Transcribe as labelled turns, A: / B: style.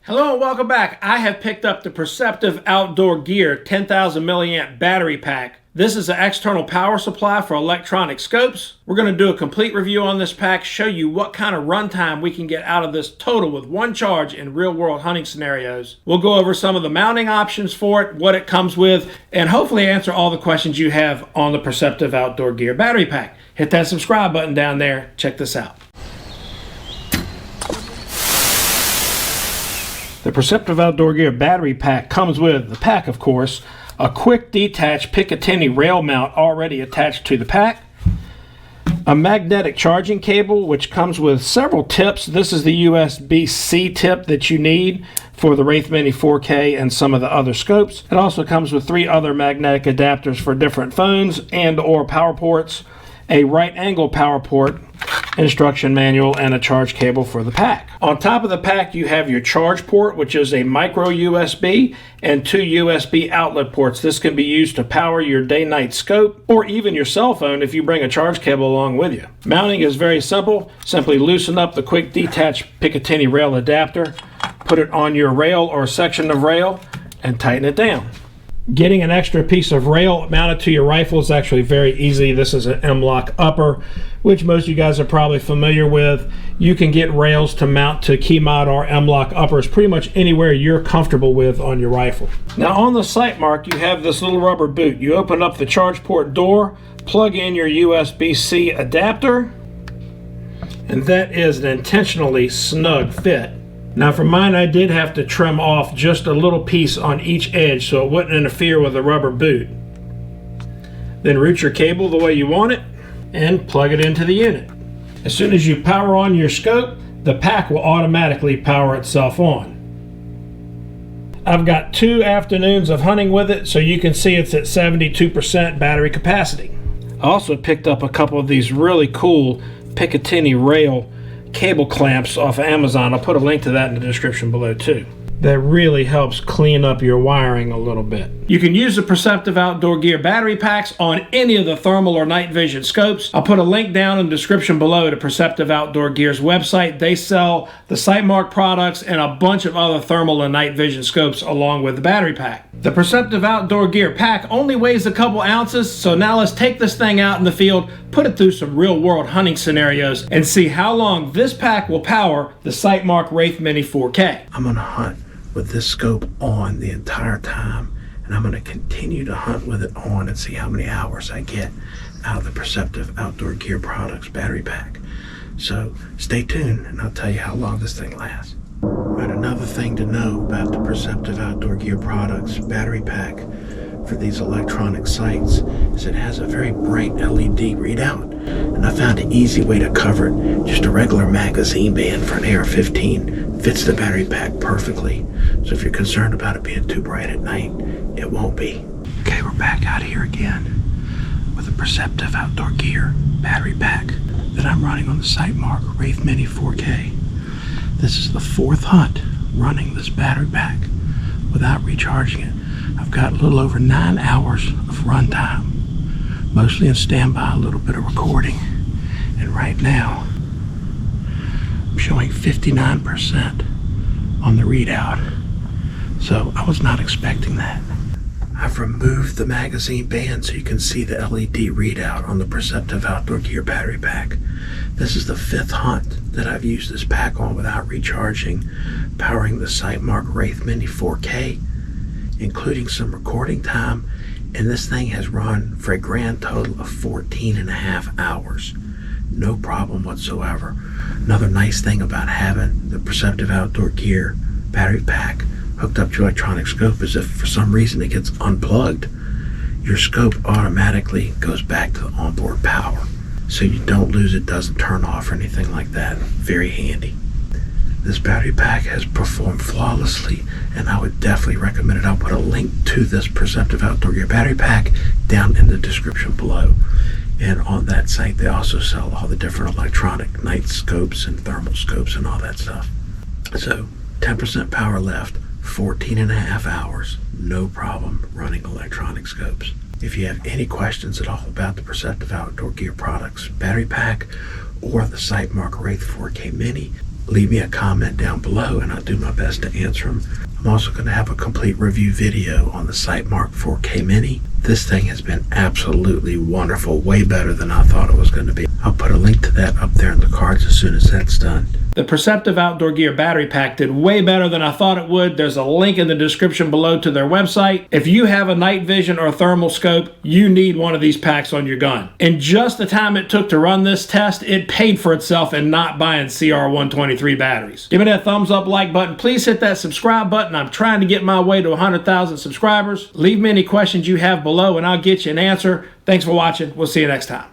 A: Hello and welcome back. I have picked up the Perceptive Outdoor Gear 10,000 milliamp battery pack. This is an external power supply for electronic scopes. We're going to do a complete review on this pack, show you what kind of runtime we can get out of this total with one charge in real-world hunting scenarios. We'll go over some of the mounting options for it, what it comes with, and hopefully answer all the questions you have on the Perceptive Outdoor Gear battery pack. Hit that subscribe button down there. Check this out. The Perceptive Outdoor Gear battery pack comes with the pack, of course, a quick detach Picatinny rail mount already attached to the pack, a magnetic charging cable which comes with several tips. This is the USB-C tip that you need for the Wraith Mini 4K and some of the other scopes. It also comes with 3 other magnetic adapters for different phones and or power ports, a right angle power port, instruction manual, and a charge cable for the pack. On top of the pack you have your charge port, which is a micro USB, and 2 USB outlet ports. This can be used to power your day-night scope or even your cell phone if you bring a charge cable along with you. Mounting is very simple. Simply loosen up the quick detach Picatinny rail adapter, put it on your rail or section of rail, and tighten it down. Getting an extra piece of rail mounted to your rifle is actually very easy. This is an M-LOK upper, which most of you guys are probably familiar with. You can get rails to mount to key mod or M-LOK uppers pretty much anywhere you're comfortable with on your rifle. Now on the sight mark you have this little rubber boot. You open up the charge port door, plug in your USB-C adapter, and that is an intentionally snug fit. Now for mine, I did have to trim off just a little piece on each edge so it wouldn't interfere with the rubber boot. Then route your cable the way you want it and plug it into the unit. As soon as you power on your scope, the pack will automatically power itself on. I've got 2 afternoons of hunting with it, so you can see it's at 72% battery capacity. I also picked up a couple of these really cool Picatinny rail cable clamps off of Amazon. I'll put a link to that in the description below too. That really helps clean up your wiring a little bit. You can use the Perceptive Outdoor Gear battery packs on any of the thermal or night vision scopes. I'll put a link down in the description below to Perceptive Outdoor Gear's website. They sell the Sightmark products and a bunch of other thermal and night vision scopes along with the battery pack. The Perceptive Outdoor Gear pack only weighs a couple ounces, so now let's take this thing out in the field, put it through some real world hunting scenarios, and see how long this pack will power the Sightmark Wraith Mini 4K. I'm gonna hunt with this scope on the entire time, and I'm going to continue to hunt with it on and see how many hours I get out of the Perceptive Outdoor Gear Products battery pack. So stay tuned and I'll tell you how long this thing lasts. Right, another thing to know about the Perceptive Outdoor Gear Products battery pack for these electronic sights is it has a very bright LED readout, and I found an easy way to cover it. Just a regular magazine band for an AR-15 fits the battery pack perfectly, so if you're concerned about it being too bright at night, it won't be. Okay, we're back out here again with the Perceptive Outdoor Gear battery pack that I'm running on the Sightmark Wraith Mini 4K. This is the 4th hunt running this battery pack without recharging it. I've got a little over 9 hours of runtime, mostly in standby, a little bit of recording, and right now I'm showing 59% on the readout, so I was not expecting that. I've removed the magazine band so you can see the LED readout on the Perceptive Outdoor Gear battery pack. This is the 5th hunt that I've used this pack on without recharging, powering the Sightmark Wraith Mini 4K, including some recording time, and this thing has run for a grand total of 14.5 hours. No problem whatsoever. Another nice thing about having the Perceptive Outdoor Gear battery pack hooked up to your electronic scope is if for some reason it gets unplugged, your scope automatically goes back to the onboard power, so you don't lose it, doesn't turn off or anything like that. Very handy. This battery pack has performed flawlessly, and I would definitely recommend it. I'll put a link to this Perceptive Outdoor Gear battery pack down in the description below. And on that site they also sell all the different electronic night scopes and thermal scopes and all that stuff. So 10% power left, 14.5 hours, no problem running electronic scopes. If you have any questions at all about the Perceptive Outdoor Gear Products battery pack or the Sightmark Wraith 4K Mini, leave me a comment down below and I'll do my best to answer them. I'm also going to have a complete review video on the Sightmark 4K Mini. This thing has been absolutely wonderful, way better than I thought it was going to be. I'll put a link to that up there in the cards as soon as that's done. The Perceptive Outdoor Gear battery pack did way better than I thought it would. There's a link in the description below to their website. If you have a night vision or thermal scope, you need one of these packs on your gun. In just the time it took to run this test, it paid for itself in not buying CR123 batteries. Give me that thumbs up like button. Please hit that subscribe button. I'm trying to get my way to 100,000 subscribers. Leave me any questions you have below and I'll get you an answer. Thanks for watching. We'll see you next time.